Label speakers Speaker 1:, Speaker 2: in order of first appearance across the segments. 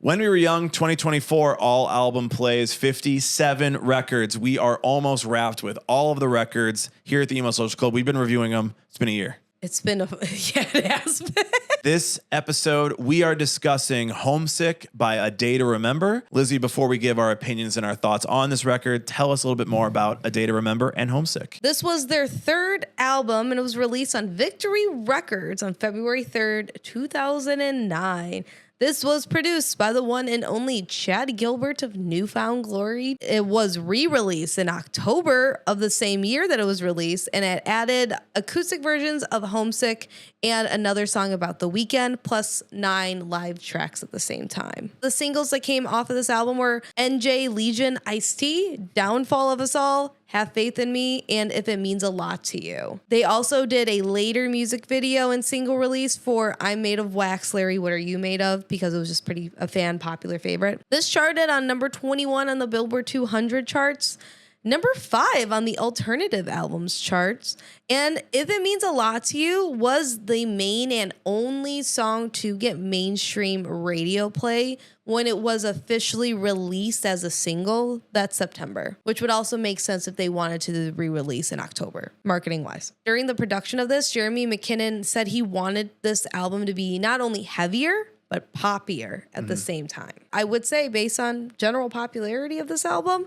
Speaker 1: When We Were Young, 2024, all album plays, 57 records. We are almost wrapped with all of the records here at the Emo Social Club. We've been reviewing them. It's been a year.
Speaker 2: It's been, yeah, it has been.
Speaker 1: This episode, we are discussing Homesick by A Day to Remember. Lizzie, before we give our opinions and our thoughts on this record, tell us a little bit more about A Day to Remember and Homesick.
Speaker 2: This was their third album, and it was released on Victory Records on February 3rd, 2009. This was produced by the one and only Chad Gilbert of New Found Glory. It was re-released in October of the same year that it was released, and it added acoustic versions of Homesick and another song about the weekend, plus 9 live tracks at the same time. The singles that came off of this album were NJ Legion Ice-T, Downfall of Us All, Have Faith in Me, and If It Means a Lot to You. They also did a later music video and single release for I'm Made of Wax, Larry, What Are You Made Of? Because it was just a fan popular favorite. This charted on number 21 on the Billboard 200 charts, number 5 on the alternative albums charts, and If It Means a Lot to You was the main and only song to get mainstream radio play when it was officially released as a single that September, which would also make sense if they wanted to re-release in October, marketing-wise. During the production of this, Jeremy McKinnon said he wanted this album to be not only heavier, but poppier at the same time. I would say, based on general popularity of this album,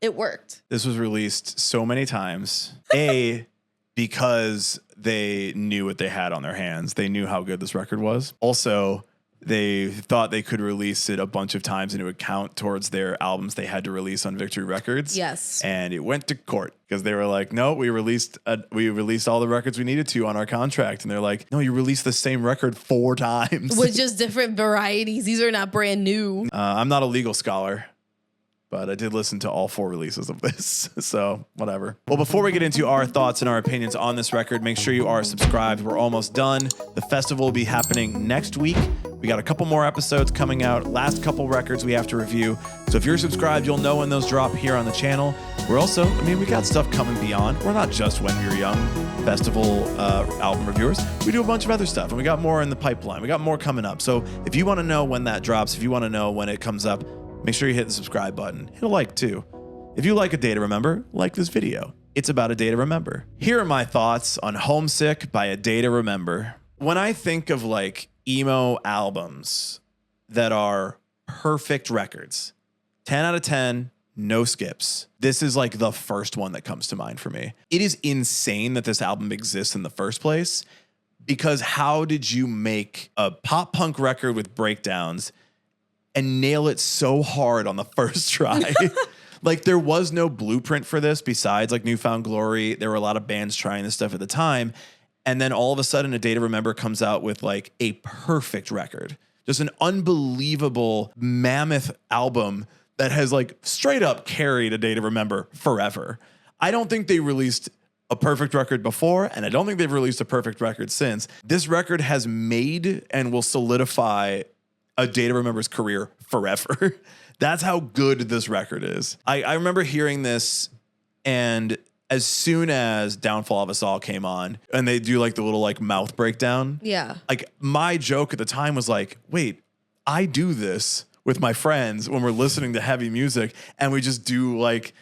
Speaker 2: it worked.
Speaker 1: This was released so many times. Because they knew what they had on their hands. They knew how good this record was. Also, they thought they could release it a bunch of times and it would count towards their albums they had to release on Victory Records.
Speaker 2: Yes.
Speaker 1: And it went to court because they were like, no, we released all the records we needed to on our contract. And they're like, no, you released the same record 4 times.
Speaker 2: With just different varieties. These are not brand new.
Speaker 1: I'm not a legal scholar, but I did listen to all 4 releases of this, so whatever. Well, before we get into our thoughts and our opinions on this record, make sure you are subscribed. We're almost done. The festival will be happening next week. We got a couple more episodes coming out, last couple records we have to review. So if you're subscribed, you'll know when those drop here on the channel. We're also, we got stuff coming beyond. We're not just When We Were Young festival album reviewers. We do a bunch of other stuff, and we got more in the pipeline. We got more coming up. So if you want to know when that drops, if you want to know when it comes up, make sure you hit the subscribe button. Hit a like too. If you like A Day to Remember, like this video. It's about A Day to Remember. Here are my thoughts on Homesick by A Day to Remember. When I think of like emo albums that are perfect records, 10 out of 10, no skips, this is like the first one that comes to mind for me. It is insane that this album exists in the first place, because how did you make a pop punk record with breakdowns and nail it so hard on the first try? Like, there was no blueprint for this besides like New Found Glory. There were a lot of bands trying this stuff at the time. And then all of a sudden, A Day to Remember comes out with like a perfect record. Just an unbelievable mammoth album that has like straight up carried A Day to Remember forever. I don't think they released a perfect record before, and I don't think they've released a perfect record since. This record has made and will solidify A Day to Remember's career forever. That's how good this record is. I remember hearing this, and as soon as Downfall of Us All came on, and they do like the little like mouth breakdown.
Speaker 2: Yeah.
Speaker 1: Like, my joke at the time was like, wait, I do this with my friends when we're listening to heavy music, and we just do like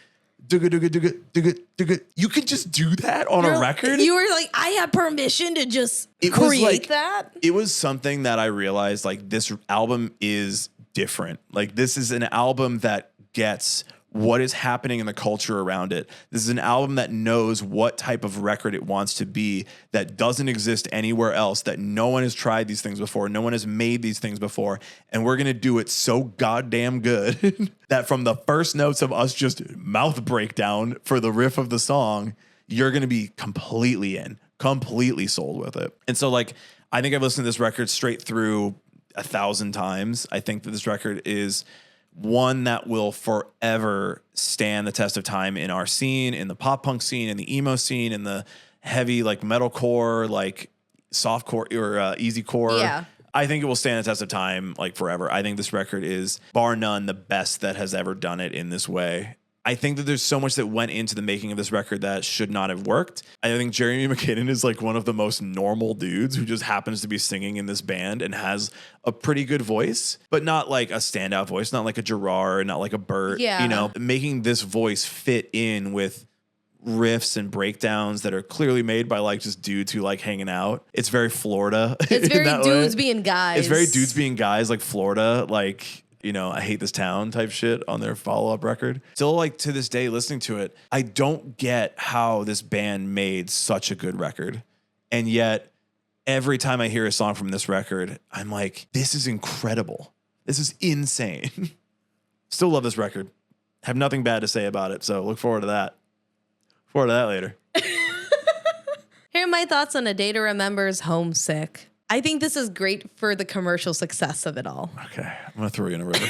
Speaker 1: you could just do that on a record?
Speaker 2: You were like, I have permission to just create that?
Speaker 1: It was something that I realized, like, this album is different. Like, this is an album that gets what is happening in the culture around it. This is an album that knows what type of record it wants to be, that doesn't exist anywhere else, that no one has tried these things before, no one has made these things before, and we're going to do it so goddamn good that from the first notes of us just mouth breakdown for the riff of the song, you're going to be completely in, completely sold with it. And so, like, I think I've listened to this record straight through 1,000 times. I think that this record is one that will forever stand the test of time in our scene, in the pop punk scene, in the emo scene, in the heavy like metalcore, like softcore or easycore.
Speaker 2: Yeah.
Speaker 1: I think it will stand the test of time like forever. I think this record is bar none the best that has ever done it in this way. I think that there's so much that went into the making of this record that should not have worked. I think Jeremy McKinnon is like one of the most normal dudes who just happens to be singing in this band and has a pretty good voice, but not like a standout voice, not like a Gerard, not like a Bert,
Speaker 2: Yeah.
Speaker 1: you know, making this voice fit in with riffs and breakdowns that are clearly made by like just dudes who like hanging out. It's very Florida.
Speaker 2: It's very dudes being guys.
Speaker 1: It's very dudes being guys, like Florida, like, you know, I hate this town type shit on their follow-up record. Still, like, to this day, listening to it, I don't get how this band made such a good record. And yet, every time I hear a song from this record, I'm like, this is incredible. This is insane. Still love this record. Have nothing bad to say about it, so look forward to that. Forward to that later.
Speaker 2: Here are my thoughts on A Day to Remember's Homesick. I think this is great for the commercial success of it all.
Speaker 1: Okay, I'm going to throw you in a river.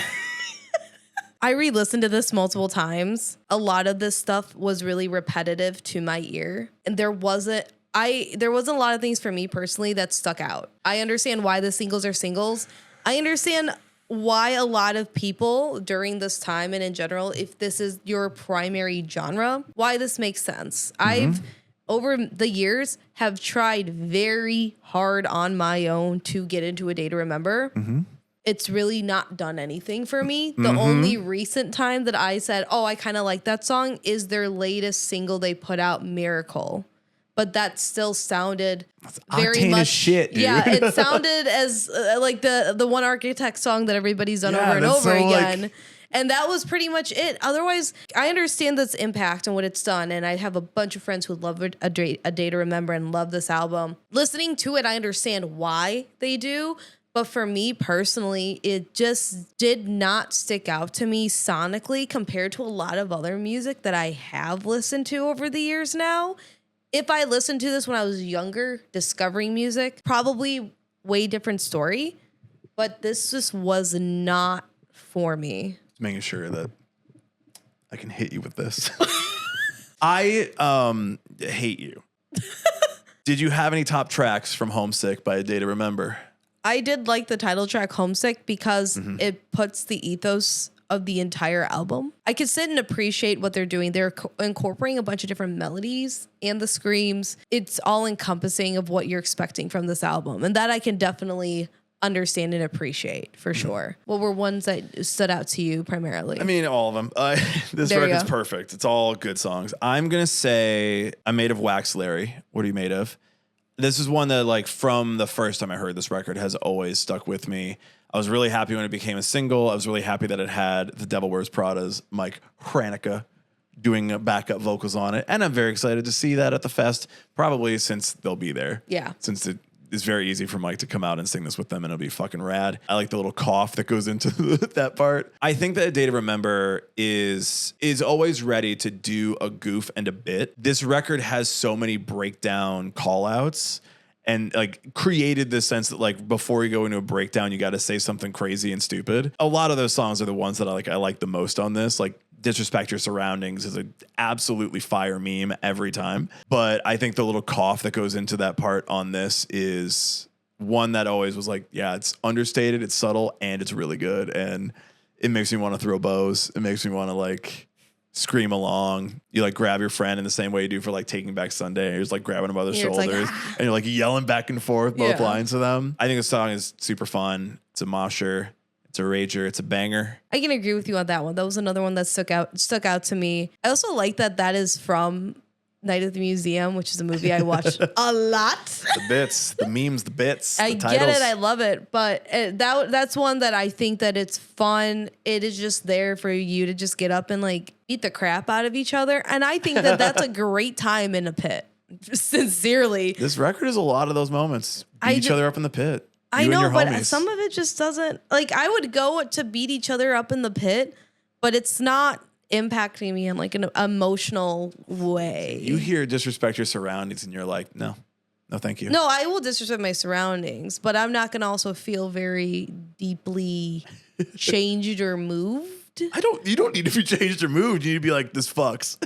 Speaker 2: I re-listened to this multiple times. A lot of this stuff was really repetitive to my ear. And there wasn't a lot of things for me personally that stuck out. I understand why the singles are singles. I understand why a lot of people during this time and in general, if this is your primary genre, why this makes sense. I've, over the years, have tried very hard on my own to get into A Day to Remember. It's really not done anything for me. The only recent time that I said, oh, I kind of like that song is their latest single they put out, Miracle. But that still sounded very
Speaker 1: octane
Speaker 2: much
Speaker 1: as shit, dude.
Speaker 2: Yeah, it sounded as like the One Architect song that everybody's done over and over again. And that was pretty much it. Otherwise, I understand this impact and what it's done. And I have a bunch of friends who love A Day to Remember and love this album. Listening to it, I understand why they do. But for me personally, it just did not stick out to me sonically compared to a lot of other music that I have listened to over the years now. If I listened to this when I was younger, discovering music, probably way different story. But this just was not for me.
Speaker 1: Just making sure that I can hit you with this. I hate you. Did you have any top tracks from Homesick by A Day to Remember?
Speaker 2: I did like the title track Homesick because it puts the ethos of the entire album. I could sit and appreciate what they're doing. They're incorporating a bunch of different melodies and the screams. It's all encompassing of what you're expecting from this album. And that I can definitely understand and appreciate for sure. What were ones that stood out to you primarily?
Speaker 1: I mean, all of them. This
Speaker 2: There you
Speaker 1: record's
Speaker 2: go.
Speaker 1: perfect. It's all good songs. I'm going to say I'm Made of Wax, Larry. What are you made of? This is one that, like, from the first time I heard this record has always stuck with me. I was really happy when it became a single. I was really happy that it had The Devil Wears Prada's Mike Hranica doing backup vocals on it. And I'm very excited to see that at the fest, probably since they'll be there.
Speaker 2: Yeah.
Speaker 1: Since it is very easy for Mike to come out and sing this with them, and it'll be fucking rad. I like the little cough that goes into that part. I think that A Day to Remember is always ready to do a goof and a bit. This record has so many breakdown call-outs and like created this sense that like before you go into a breakdown, you got to say something crazy and stupid. A lot of those songs are the ones that I like the most on this. Like Disrespect Your Surroundings is an absolutely fire meme every time. But I think the little cough that goes into that part on this is one that always was like, yeah, it's understated, it's subtle, and it's really good. And it makes me want to throw bows. It makes me want to like scream along. You like grab your friend in the same way you do for like Taking Back Sunday. You're just like grabbing them by the
Speaker 2: Yeah, it's like,
Speaker 1: shoulders and you're like yelling back and forth both
Speaker 2: Yeah.
Speaker 1: lines to them. I think the song is super fun. It's a mosher. It's a rager. It's a banger.
Speaker 2: I can agree with you on that one. That was another one that stuck out to me. I also like that is from Night at the Museum, which is a movie I watched a lot.
Speaker 1: The bits, the memes, the bits,
Speaker 2: I
Speaker 1: the
Speaker 2: get
Speaker 1: titles.
Speaker 2: it. I love it. But that's one that I think that it's fun. It is just there for you to just get up and like beat the crap out of each other. And I think that that's a great time in a pit. Sincerely.
Speaker 1: This record is a lot of those moments. Beat
Speaker 2: I
Speaker 1: each
Speaker 2: ju-
Speaker 1: other up in the pit.
Speaker 2: I
Speaker 1: You and
Speaker 2: know,
Speaker 1: your
Speaker 2: but
Speaker 1: homies.
Speaker 2: some of it just doesn't. Like, I would go to beat each other up in the pit, but it's not impacting me in like an emotional way.
Speaker 1: You hear Disrespect Your Surroundings and you're like, no, thank you.
Speaker 2: No, I will disrespect my surroundings, but I'm not going to also feel very deeply changed or moved.
Speaker 1: You don't need to be changed or moved. You need to be like, this fucks.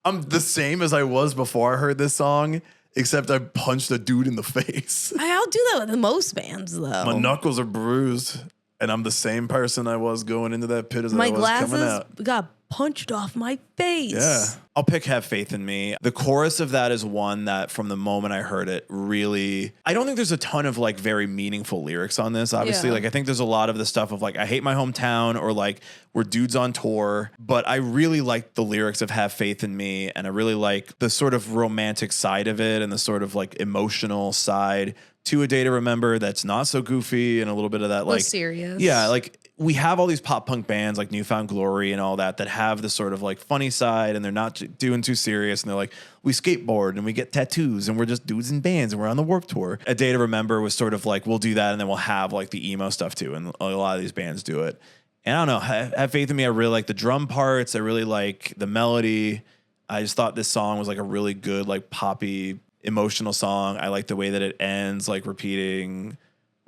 Speaker 1: I'm the same as I was before I heard this song, except I punched a dude in the face.
Speaker 2: I'll do that with most bands, though.
Speaker 1: My knuckles are bruised, and I'm the same person I was going into that pit as
Speaker 2: My
Speaker 1: I was coming
Speaker 2: glasses
Speaker 1: out.
Speaker 2: got punched off my face.
Speaker 1: Yeah. I'll pick Have Faith in Me. The chorus of that is one that from the moment I heard it really, I don't think there's a ton of like very meaningful lyrics on this. Obviously,
Speaker 2: Yeah.
Speaker 1: like I think there's a lot of the stuff of like, I hate my hometown or like we're dudes on tour, but I really like the lyrics of Have Faith in Me. And I really like the sort of romantic side of it and the sort of like emotional side to A Day to Remember that's not so goofy and a little bit of that like
Speaker 2: serious.
Speaker 1: Yeah, like we have all these pop punk bands like Newfound Glory and all that have the sort of like funny side and they're not doing too serious and they're like, we skateboard and we get tattoos and we're just dudes in bands and we're on the Warped Tour. A Day to Remember was sort of like, we'll do that and then we'll have like the emo stuff too. And a lot of these bands do it. And I don't know, Have Faith in Me, I really like the drum parts. I really like the melody. I just thought this song was like a really good, like poppy, emotional song. I like the way that it ends, like repeating,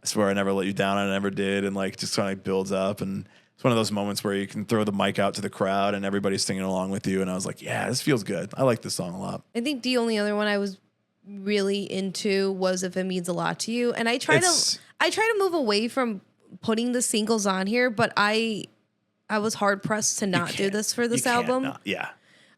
Speaker 1: I swear I never let you down, I never did, and like just kind of like builds up. And it's one of those moments where you can throw the mic out to the crowd and everybody's singing along with you. And I was like, yeah, this feels good. I like this song a lot.
Speaker 2: I think the only other one I was really into was If It Means a Lot to You. And I try to move away from putting the singles on here, but I was hard pressed to not do this for this album.
Speaker 1: Yeah.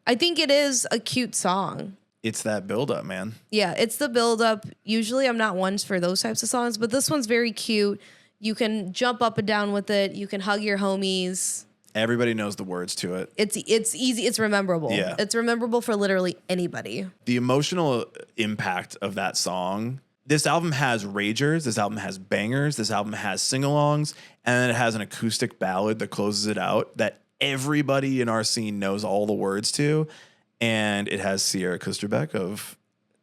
Speaker 2: I think it is a cute song.
Speaker 1: It's that build up, man.
Speaker 2: Yeah, it's the build up. Usually I'm not one for those types of songs, but this one's very cute. You can jump up and down with it. You can hug your homies.
Speaker 1: Everybody knows the words to it.
Speaker 2: It's easy. It's memorable.
Speaker 1: Yeah.
Speaker 2: It's memorable for literally anybody.
Speaker 1: The emotional impact of that song. This album has ragers. This album has bangers. This album has sing-alongs. And then it has an acoustic ballad that closes it out that everybody in our scene knows all the words to. And it has Sierra Kusterbeck of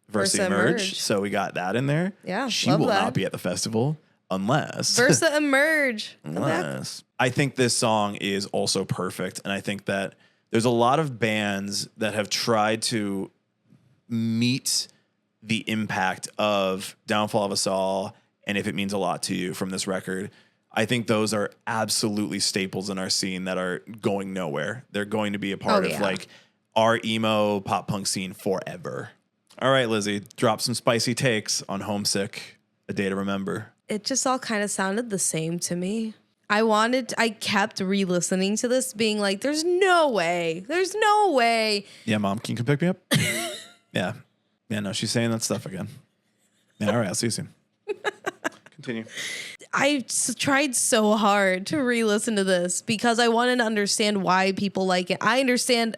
Speaker 1: Versa Emerge. So we got that in there.
Speaker 2: Yeah,
Speaker 1: She
Speaker 2: love
Speaker 1: will
Speaker 2: that.
Speaker 1: not be at the festival unless.
Speaker 2: Versa Emerge. Come back.
Speaker 1: Unless. I think this song is also perfect. And I think that there's a lot of bands that have tried to meet the impact of Downfall of Us All and If It Means a Lot to You from this record. I think those are absolutely staples in our scene that are going nowhere. They're going to be a part of like our emo pop punk scene forever. All right, Lizzie, drop some spicy takes on Homesick, A Day to Remember.
Speaker 2: It just all kind of sounded the same to me. I kept re-listening to this being like, there's no way. There's no way.
Speaker 1: Yeah, Mom, can you come pick me up? Yeah. Yeah, no, she's saying that stuff again. Yeah, all right, I'll see you soon. Continue.
Speaker 2: I tried so hard to re-listen to this because I wanted to understand why people like it. I understand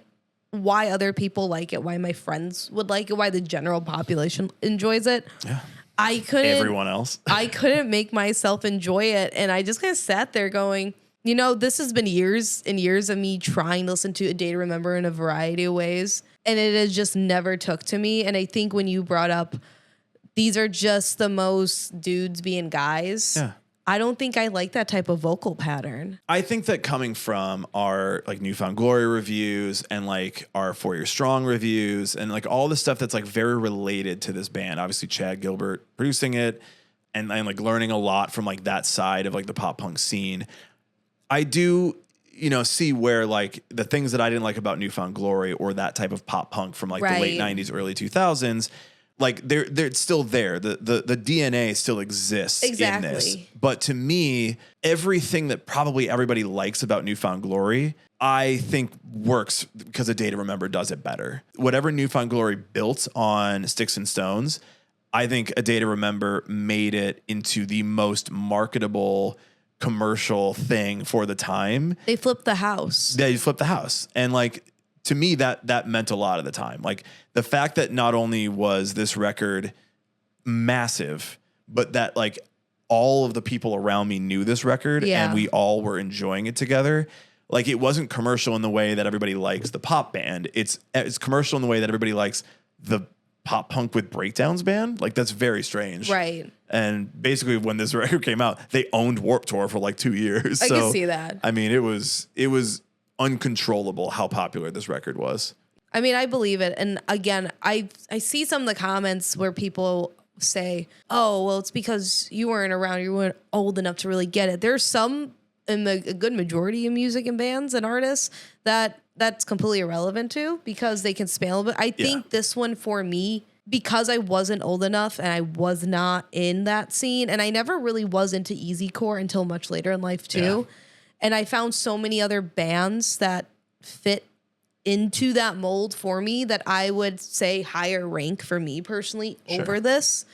Speaker 2: why other people like it, why my friends would like it, why the general population enjoys it.
Speaker 1: Yeah.
Speaker 2: Everyone
Speaker 1: else.
Speaker 2: I couldn't make myself enjoy it. And I just kind of sat there going, you know, this has been years and years of me trying to listen to A Day to Remember in a variety of ways. And it has just never took to me. And I think when you brought up, these are just the most dudes being guys.
Speaker 1: Yeah.
Speaker 2: I don't think I like that type of vocal pattern.
Speaker 1: I think that coming from our like Newfound Glory reviews and like our 4 Year Strong reviews and like all the stuff that's like very related to this band, obviously Chad Gilbert producing it and like learning a lot from like that side of like the pop punk scene. I do, you know, see where like the things that I didn't like about Newfound Glory or that type of pop punk from like the late 90s, early 2000s, like they're still there. The DNA still exists in this. But to me, everything that probably everybody likes about Newfound Glory, I think works because A Day to Remember does it better. Whatever Newfound Glory built on Sticks and Stones, I think A Day to Remember made it into the most marketable commercial thing for the time.
Speaker 2: They flipped the house.
Speaker 1: They flipped the house. And like, to me, that meant a lot of the time. Like the fact that not only was this record massive, but that like all of the people around me knew this record and we all were enjoying it together. Like it wasn't commercial in the way that everybody likes the pop band. It's commercial in the way that everybody likes the pop punk with breakdowns band. Like that's very strange.
Speaker 2: Right.
Speaker 1: And basically when this record came out, they owned Warped Tour for like 2 years.
Speaker 2: I can see that.
Speaker 1: I mean, it was uncontrollable how popular this record was.
Speaker 2: I mean, I believe it. And again, I see some of the comments where people say, oh, well, it's because you weren't around. You weren't old enough to really get it. There's some, in a good majority of music and bands and artists that's completely irrelevant to because they can span it. I think this one for me, because I wasn't old enough and I was not in that scene and I never really was into easycore until much later in life too. Yeah. And I found so many other bands that fit into that mold for me that I would say higher rank for me personally over this.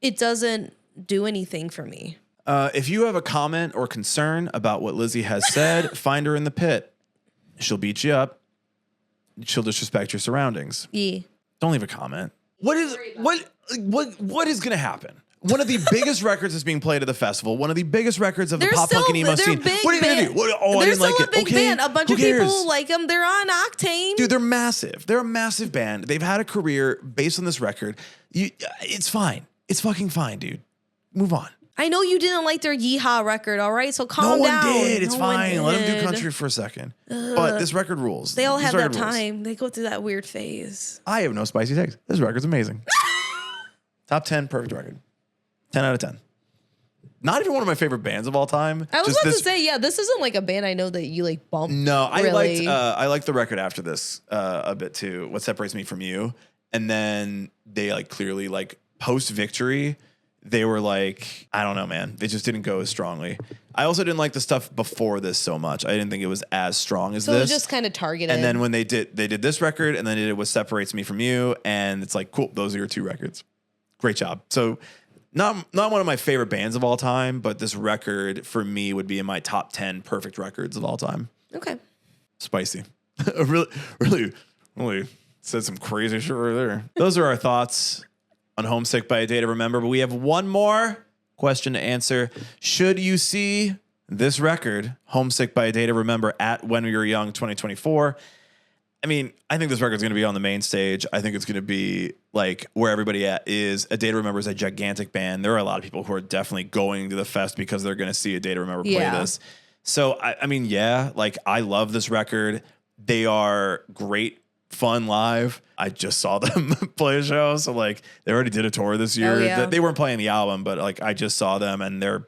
Speaker 2: It doesn't do anything for me.
Speaker 1: If you have a comment or concern about what Lizzie has said, find her in the pit. She'll beat you up. She'll disrespect your surroundings.
Speaker 2: Yeah.
Speaker 1: Don't leave a comment. What is going to happen? One of the biggest records is being played at the festival. One of the biggest records of the pop punk and emo scene. What are you gonna do? I didn't like it.
Speaker 2: They're still a big band. A bunch of people like them. They're on Octane.
Speaker 1: Dude, they're massive. They're a massive band. They've had a career based on this record. It's fine. It's fucking fine, dude. Move on.
Speaker 2: I know you didn't like their Yeehaw record, all right? So calm down.
Speaker 1: No one did. It's fine. Let them do country for a second. But this record rules.
Speaker 2: They all have that time. They go through that weird phase.
Speaker 1: I have no spicy takes. This record's amazing. Top 10 perfect record. 10 out of 10. Not even one of my favorite bands of all time.
Speaker 2: I was about to say, yeah, this isn't like a band I know that you like bump.
Speaker 1: No,
Speaker 2: really.
Speaker 1: I liked the record after this a bit too. What Separates Me From You. And then they like clearly like post Victory, they were like, I don't know, man. They just didn't go as strongly. I also didn't like the stuff before this so much. I didn't think it was as strong as this.
Speaker 2: So it was just kind of targeted.
Speaker 1: And then when they did this record and then they did What Separates Me From You. And it's like, cool, those are your two records. Great job. So not one of my favorite bands of all time, but this record for me would be in my top 10 perfect records of all time.
Speaker 2: Okay.
Speaker 1: Spicy. really said some crazy shit right there. Those are our thoughts on Homesick by A Day to Remember, but we have one more question to answer. Should you see this record, Homesick by A Day to Remember, at When We Were Young 2024? I mean, I think this record's going to be on the main stage. I think it's going to be like where everybody at is. A Day to Remember is a gigantic band. There are a lot of people who are definitely going to the fest because they're going to see A Day to Remember play this. So, I mean, yeah, like I love this record. They are great, fun live. I just saw them play a show. So like they already did a tour this year.
Speaker 2: Oh, yeah.
Speaker 1: They weren't playing the album, but like I just saw them and they're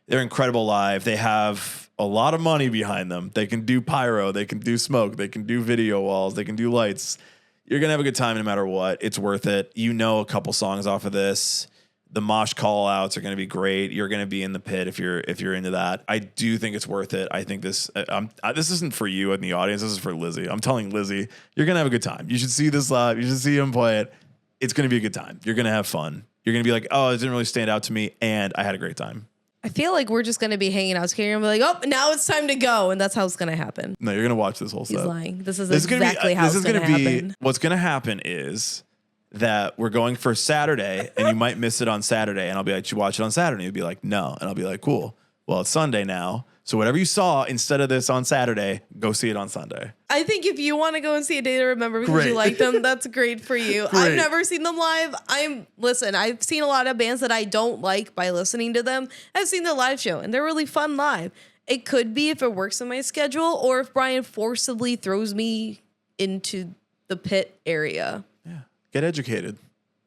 Speaker 1: incredible live. They have a lot of money behind them. They can do pyro, they can do smoke, they can do video walls, they can do lights. You're going to have a good time no matter what. It's worth it. You know a couple songs off of this. The mosh call outs are going to be great. You're going to be in the pit if you're into that. I do think it's worth it. I think this this isn't for you in the audience. This is for Lizzie. I'm telling Lizzie, you're going to have a good time. You should see this live. You should see him play it. It's going to be a good time. You're going to have fun. You're going to be like, oh, it didn't really stand out to me, and I had a great time.
Speaker 2: I feel like we're just going to be hanging out together and be like, oh, now it's time to go. And that's how it's going to happen.
Speaker 1: No, you're going to watch this whole set.
Speaker 2: He's lying. This is exactly how it's going to happen.
Speaker 1: What's going to happen is that we're going for Saturday and you might miss it on Saturday. And I'll be like, you watch it on Saturday? You'll be like, no. And I'll be like, cool. Well, it's Sunday now. So whatever you saw instead of this on Saturday, go see it on Sunday. I
Speaker 2: think if you want to go and see A Day to Remember because you like them, that's great for you.
Speaker 1: Great.
Speaker 2: I've never seen them live. I've seen a lot of bands that I don't like by listening to them. I've seen the live show and they're really fun live. It could be if it works in my schedule or if Brian forcibly throws me into the pit area.
Speaker 1: Yeah. Get educated.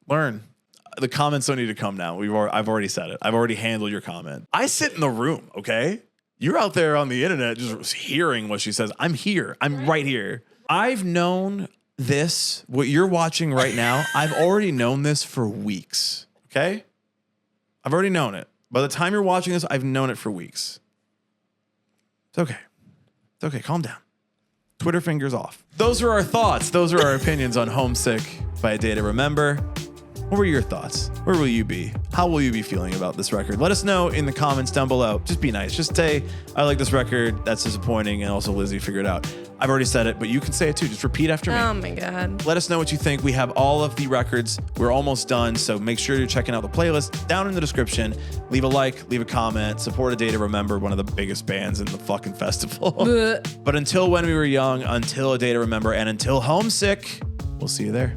Speaker 1: Learn. The comments don't need to come now. I've already said it. I've already handled your comment. I sit in the room, okay? You're out there on the internet just hearing what she says. I'm here. I'm right here. I've known this, what you're watching right now, I've already known this for weeks, okay? I've already known it. By the time you're watching this, I've known it for weeks. It's okay. It's okay. Calm down. Twitter fingers off. Those are our thoughts. Those are our opinions on Homesick by A Day to Remember. What were your thoughts? Where will you be? How will you be feeling about this record? Let us know in the comments down below. Just be nice. Just say, I like this record. That's disappointing. And also, Lizzie, figure it out. I've already said it, but you can say it too. Just repeat after me.
Speaker 2: Oh my God.
Speaker 1: Let us know what you think. We have all of the records. We're almost done. So make sure you're checking out the playlist down in the description. Leave a like, leave a comment, support A Day to Remember, one of the biggest bands in the fucking festival. But until When We Were Young, until A Day to Remember, and until Homesick, we'll see you there.